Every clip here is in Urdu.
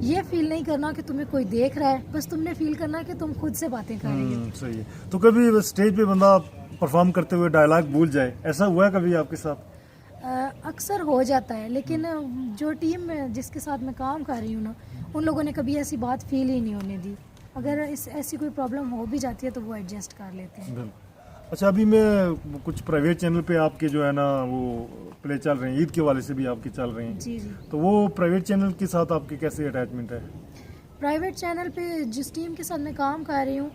یہ فیل نہیں کرنا کہ تمہیں کوئی دیکھ رہا ہے, بس تم نے فیل کرنا کہ تم خود سے باتیں کر رہی ہو. صحیح ہے. تو کبھی اسٹیج پہ بندہ پرفارم کرتے ہوئے ڈائلاگ بھول جائے, ایسا ہوا ہے کبھی آپ کے ساتھ؟ اکثر ہو جاتا ہے, لیکن جو ٹیم میں جس کے ساتھ میں کام کر رہی ہوں نا, ان لوگوں نے کبھی ایسی بات فیل ہی نہیں ہونے دی. اگر ایسی کوئی پرابلم ہو بھی جاتی ہے تو وہ ایڈجسٹ کر لیتے ہیں. بالکل. اچھا, ابھی میں کچھ پرائیویٹ چینل پہ آپ کے جو ہے نا وہ پلے چل رہے ہیں, عید کے والے سے بھی آپ کی چل رہے ہیں. جی جی. تو وہ پرائیویٹ چینل کے ساتھ آپ کی کیسے اٹیچمنٹ ہے؟ پرائیویٹ چینل پہ جس ٹیم کے ساتھ میں کام کر رہی ہوں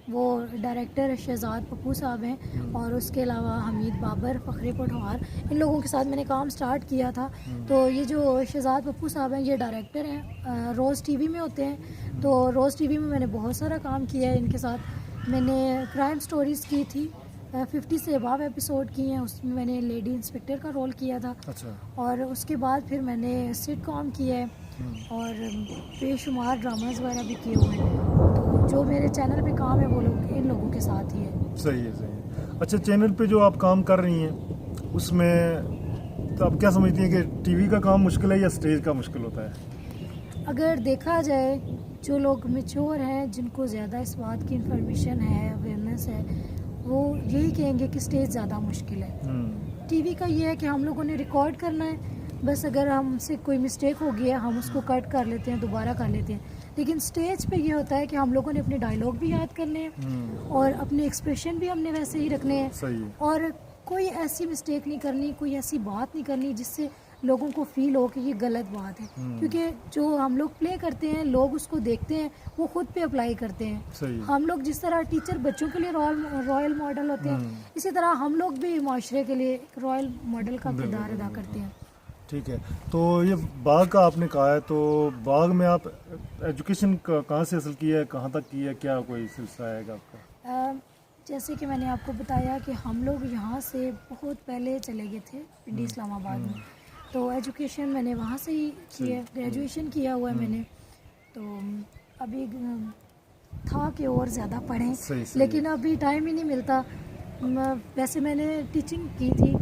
وہ ڈائریکٹر شہزاد پپو صاحب ہیں, اور اس کے علاوہ حمید بابر, فخری پٹھوار, ان لوگوں کے ساتھ میں نے کام سٹارٹ کیا تھا. تو یہ جو شہزاد پپو صاحب ہیں یہ ڈائریکٹر ہیں, روز ٹی وی میں ہوتے ہیں. تو روز ٹی وی میں نے بہت سارا کام کیا ہے ان کے ساتھ. میں نے کرائم سٹوریز کی تھی, 50 سے اباو ایپیسوڈ کی ہیں, اس میں نے لیڈی انسپیکٹر کا رول کیا تھا. اچھا. اور اس کے بعد پھر میں نے سٹ کام کیا ہے, اور بے شمار ڈراماز وغیرہ بھی کیے ہوئے ہیں. تو جو میرے چینل پہ کام ہے وہ لوگ ان لوگوں کے ساتھ ہی ہے. صحیح ہے, صحیح ہے. اچھا, چینل پہ جو آپ کام کر رہی ہیں اس میں تو آپ کیا سمجھتی ہیں کہ ٹی وی کا کام مشکل ہے یا اسٹیج کا مشکل ہوتا ہے؟ اگر دیکھا جائے جو لوگ میچور ہیں, جن کو زیادہ اس بات کی انفارمیشن ہے, اویئرنیس ہے, وہ یہی کہیں گے کہ اسٹیج زیادہ مشکل ہے. ٹی وی کا یہ ہے کہ ہم لوگوں نے ریکارڈ کرنا ہے, بس اگر ہم سے کوئی مسٹیک ہو گیا ہم اس کو کٹ کر لیتے ہیں, دوبارہ کر لیتے ہیں. لیکن اسٹیج پہ یہ ہوتا ہے کہ ہم لوگوں نے اپنے ڈائلاگ بھی یاد کرنے ہیں, اور اپنے ایکسپریشن بھی ہم نے ویسے ہی رکھنے ہیں. صحیح ہے. اور کوئی ایسی مسٹیک نہیں کرنی, کوئی ایسی بات نہیں کرنی جس سے لوگوں کو فیل ہو کہ یہ غلط بات ہے. کیونکہ جو ہم لوگ پلے کرتے ہیں, لوگ اس کو دیکھتے ہیں, وہ خود پہ اپلائی کرتے ہیں. صحیح ہے. ہم لوگ جس طرح ٹیچر بچوں کے لیے رائل ماڈل ہوتے ہیں, اسی طرح ہم لوگ بھی معاشرے کے لیے ایک رائل ماڈل کا کردار ادا کرتے ہیں. ٹھیک ہے. تو یہ باغ کا آپ نے کہا ہے, تو باغ میں آپ ایجوکیشن کہاں سے حاصل کی ہے, کہاں تک کی ہے, کیا کوئی سلسلہ ہے گا آپ کا؟ جیسے کہ میں نے آپ کو بتایا کہ ہم لوگ یہاں سے بہت پہلے چلے گئے تھے پنڈی اسلام آباد میں, تو ایجوکیشن میں نے وہاں سے ہی کی ہے. گریجویشن کیا ہوا ہے میں نے. تو ابھی تھا کہ اور زیادہ پڑھیں, لیکن ابھی ٹائم ہی نہیں ملتا. ویسے میں نے ٹیچنگ کی تھی,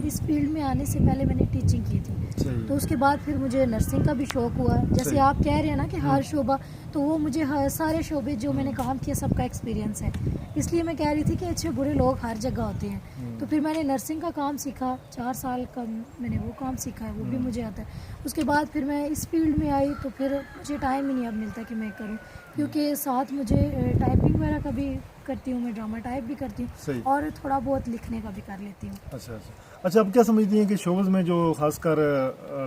اس فیلڈ میں آنے سے پہلے میں نے ٹیچنگ کی تھی. تو اس کے بعد پھر مجھے نرسنگ کا بھی شوق ہوا. جیسے آپ کہہ رہے ہیں نا کہ ہر شعبہ, تو وہ مجھے سارے شعبے جو میں نے کام کیا سب کا ایکسپیرینس ہے. اس لیے میں کہہ رہی تھی کہ اچھے برے لوگ ہر جگہ ہوتے ہیں. تو پھر میں نے نرسنگ کا کام سیکھا, 4 سال کا میں نے وہ کام سیکھا ہے, وہ بھی مجھے آتا ہے. اس کے بعد پھر میں اس فیلڈ میں آئی, تو پھر مجھے ٹائم ہی نہیں اب ملتا کہ میں کروں, کیونکہ ساتھ مجھے ٹائپنگ وغیرہ کا بھی کرتی ہوں, میں ڈرامہ ٹائپ بھی کرتی ہوں, اور تھوڑا بہت لکھنے کا بھی کر لیتی ہوں. اچھا اچھا. اچھا, اب کیا سمجھتی ہیں کہ شوبز میں جو خاص کر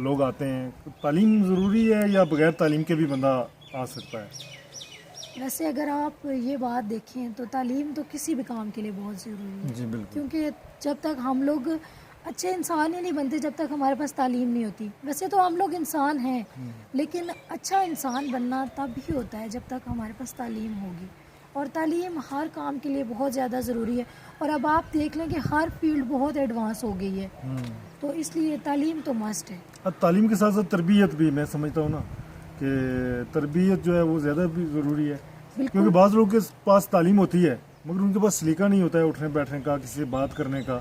لوگ آتے ہیں, تعلیم ضروری ہے یا بغیر تعلیم کے بھی بندہ آ سکتا ہے؟ ویسے اگر آپ یہ بات دیکھیں تو تعلیم تو کسی بھی کام کے لیے بہت ضروری ہے. جی بالکل. کیونکہ جب تک ہم لوگ اچھے انسان ہی نہیں بنتے جب تک ہمارے پاس تعلیم نہیں ہوتی. ویسے تو ہم لوگ انسان ہیں, لیکن اچھا انسان بننا تب ہی ہوتا ہے جب تک ہمارے پاس تعلیم ہوگی. اور تعلیم ہر کام کے لیے بہت زیادہ ضروری ہے. اور اب آپ دیکھ لیں کہ ہر فیلڈ بہت ایڈوانس ہو گئی ہے, تو اس لیے تعلیم تو مسٹ ہے. اب تعلیم کے ساتھ ساتھ تربیت بھی, میں سمجھتا ہوں نا کہ تربیت جو ہے وہ زیادہ بھی ضروری ہے. کیونکہ بعض لوگوں کے پاس تعلیم ہوتی ہے مگر ان کے پاس سلیقہ نہیں ہوتا ہے اٹھنے بیٹھنے کا, کسی سے بات کرنے کا.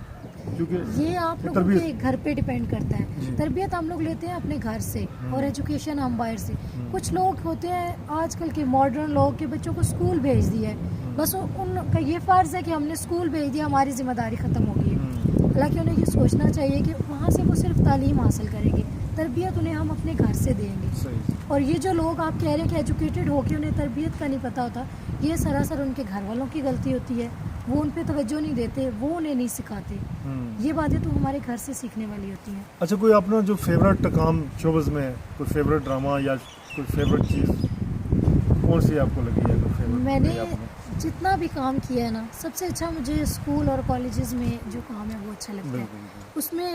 کیونکہ یہ آپ لوگوں کے گھر پہ ڈیپینڈ کرتا ہے. تربیت ہم لوگ لیتے ہیں اپنے گھر سے, اور ایجوکیشن ہم باہر سے. کچھ لوگ ہوتے ہیں آج کل کے ماڈرن لوگ کے بچوں کو اسکول بھیج دیا ہے, بس ان کا یہ فرض ہے کہ ہم نے اسکول بھیج دیا, ہماری ذمہ داری ختم ہو گئی ہے. حالانکہ انہیں یہ سوچنا چاہیے کہ وہاں سے وہ صرف تعلیم حاصل کریں گے, تربیت انہیں ہم اپنے گھر سے دیں گے. اور یہ جو لوگ آپ کہہ رہے ہیں کہ ایجوکیٹڈ ہو کے انہیں تربیت کا نہیں پتہ ہوتا, یہ سراسر ان کے گھر والوں کی غلطی ہوتی ہے. وہ ان پہ توجہ نہیں دیتے, وہ انہیں نہیں سکھاتے. یہ باتیں تو ہمارے گھر سے سیکھنے والی ہوتی ہیں. اچھا, کوئی اپنا جو فیوریٹ کام شوبز میں, کوئی فیوریٹ ڈرامہ یا کوئی فیوریٹ چیز کون سی آپ کو لگی ہے؟ میں نے جتنا بھی کام کیا ہے نا, سب سے اچھا مجھے اسکول اور کالجز میں جو کام ہے وہ اچھا لگتا ہے. اس میں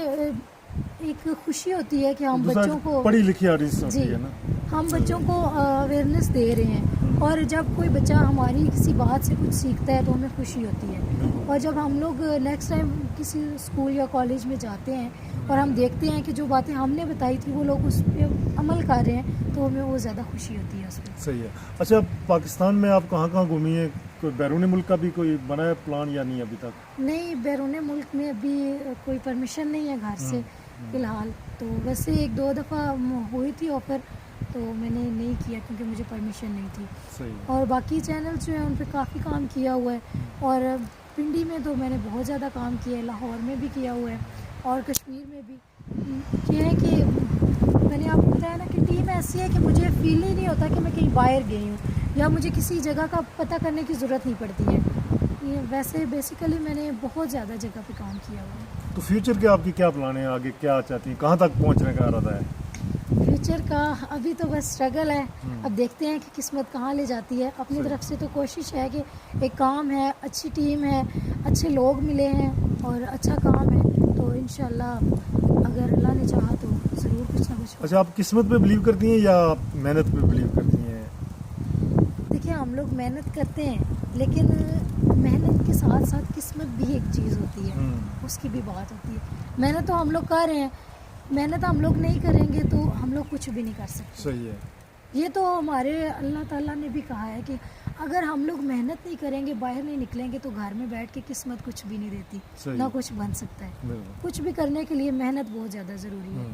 ایک خوشی ہوتی ہے کہ ہم بچوں کو پڑھی لکھی آڈینس ہوتی ہے نا, ہم بچوں کو اویئرنیس دے رہے ہیں. اور جب کوئی بچہ ہماری کسی بات سے کچھ سیکھتا ہے تو ہمیں خوشی ہوتی ہے. اور جب ہم لوگ نیکسٹ ٹائم کسی اسکول یا کالج میں جاتے ہیں اور ہم دیکھتے ہیں کہ جو باتیں ہم نے بتائی تھی وہ لوگ اس پہ عمل کر رہے ہیں, تو ہمیں وہ زیادہ خوشی ہوتی ہے اس پہ. صحیح ہے. اچھا, پاکستان میں آپ کہاں کہاں گھومی ہیں؟ کوئی بیرون ملک کا بھی کوئی بنا ہے پلان یا نہیں ابھی تک؟ نہیں, بیرون ملک میں ابھی کوئی پرمیشن نہیں ہے گھر سے فی الحال. تو ویسے 1-2 دفعہ ہوئی تھی آفر, تو میں نے نہیں کیا کیونکہ مجھے پرمیشن نہیں تھی. صحیح. اور باقی چینل جو ہیں ان پہ کافی کام کیا ہوا ہے, اور پنڈی میں تو میں نے بہت زیادہ کام کیا ہے, لاہور میں بھی کیا ہوا ہے اور کشمیر میں بھی. یہ ہے کہ میں نے آپ کو بتایا نا کہ ٹیم ایسی ہے کہ مجھے فیل ہی نہیں ہوتا کہ میں کہیں باہر گئی ہوں, یا مجھے کسی جگہ کا پتہ کرنے کی ضرورت نہیں پڑتی ہے. یہ ویسے بیسیکلی میں نے بہت زیادہ جگہ پہ کام کیا ہوا ہے. تو فیوچر کے آپ کی کیا پلان ہیں, آگے کیا چاہتی ہیں, کہاں تک پہنچنے کا ارادہ ہے؟ فیوچر کا ابھی تو بس اسٹرگل ہے, اب دیکھتے ہیں کہ قسمت کہاں لے جاتی ہے. اپنی طرف سے تو کوشش ہے کہ ایک کام ہے, اچھی ٹیم ہے, اچھے لوگ ملے ہیں اور اچھا کام ہے, تو انشاءاللہ اگر اللہ نے چاہا تو ضرور کچھ نہ کچھ. اچھا, آپ قسمت پہ بلیو کرتی ہیں یا آپ محنت پہ بلیو کرتی ہیں؟ دیکھیں ہم لوگ محنت کرتے ہیں, لیکن محنت کے ساتھ ساتھ قسمت بھی ایک چیز ہوتی ہے, اس کی بھی بات ہوتی ہے. محنت تو ہم لوگ کر رہے ہیں, محنت ہم لوگ نہیں کریں گے تو ہم لوگ کچھ بھی نہیں کر سکتے. صحیح ہے. یہ تو ہمارے اللہ تعالیٰ نے بھی کہا ہے کہ اگر ہم لوگ محنت نہیں کریں گے, باہر نہیں نکلیں گے, تو گھر میں بیٹھ کے قسمت کچھ بھی نہیں دیتی, نہ کچھ بن سکتا ہے. بالکل. کچھ بھی کرنے کے لیے محنت بہت زیادہ ضروری ہے.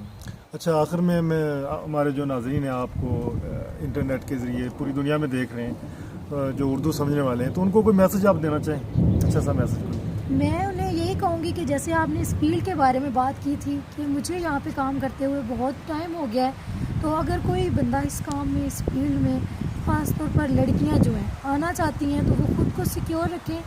اچھا, آخر میں ہمارے جو ناظرین ہیں آپ کو انٹرنیٹ کے ذریعے پوری دنیا میں دیکھ رہے ہیں, جو اردو سمجھنے والے ہیں, تو ان کو کوئی میسج آپ دینا چاہیں, اچھا سا میسج؟ میں انہیں یہی کہوں گی کہ جیسے آپ نے اس فیلڈ کے بارے میں بات کی تھی کہ مجھے یہاں پہ کام کرتے ہوئے بہت ٹائم ہو گیا ہے, تو اگر کوئی بندہ اس کام میں, اس فیلڈ میں, خاص طور پر لڑکیاں جو ہیں آنا چاہتی ہیں, تو وہ خود کو سیکیور رکھیں,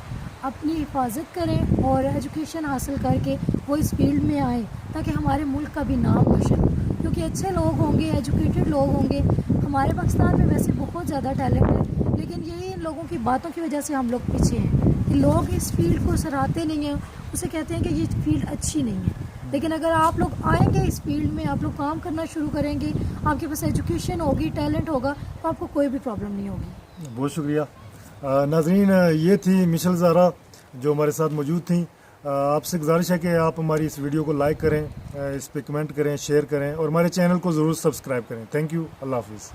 اپنی حفاظت کریں اور ایجوکیشن حاصل کر کے وہ اس فیلڈ میں آئیں, تاکہ ہمارے ملک کا بھی نام روشن ہو. کیونکہ اچھے لوگ ہوں گے, ایجوکیٹڈ لوگ ہوں گے. ہمارے پاکستان میں ویسے بہت زیادہ ٹیلنٹ ہے, لیکن یہی ان لوگوں کی باتوں کی وجہ سے ہم لوگ پیچھے ہیں. لوگ اس فیلڈ کو سراہتے نہیں ہیں, اسے کہتے ہیں کہ یہ فیلڈ اچھی نہیں ہے. لیکن اگر آپ لوگ آئیں گے اس فیلڈ میں, آپ لوگ کام کرنا شروع کریں گے, آپ کے پاس ایجوکیشن ہوگی, ٹیلنٹ ہوگا, تو آپ کو کوئی بھی پرابلم نہیں ہوگی. بہت شکریہ. ناظرین, یہ تھی مشل زہرا جو ہمارے ساتھ موجود تھیں. آپ سے گزارش ہے کہ آپ ہماری اس ویڈیو کو لائک کریں, اس پہ کمنٹ کریں, شیئر کریں اور ہمارے چینل کو ضرور سبسکرائب کریں. Thank you. اللہ حافظ.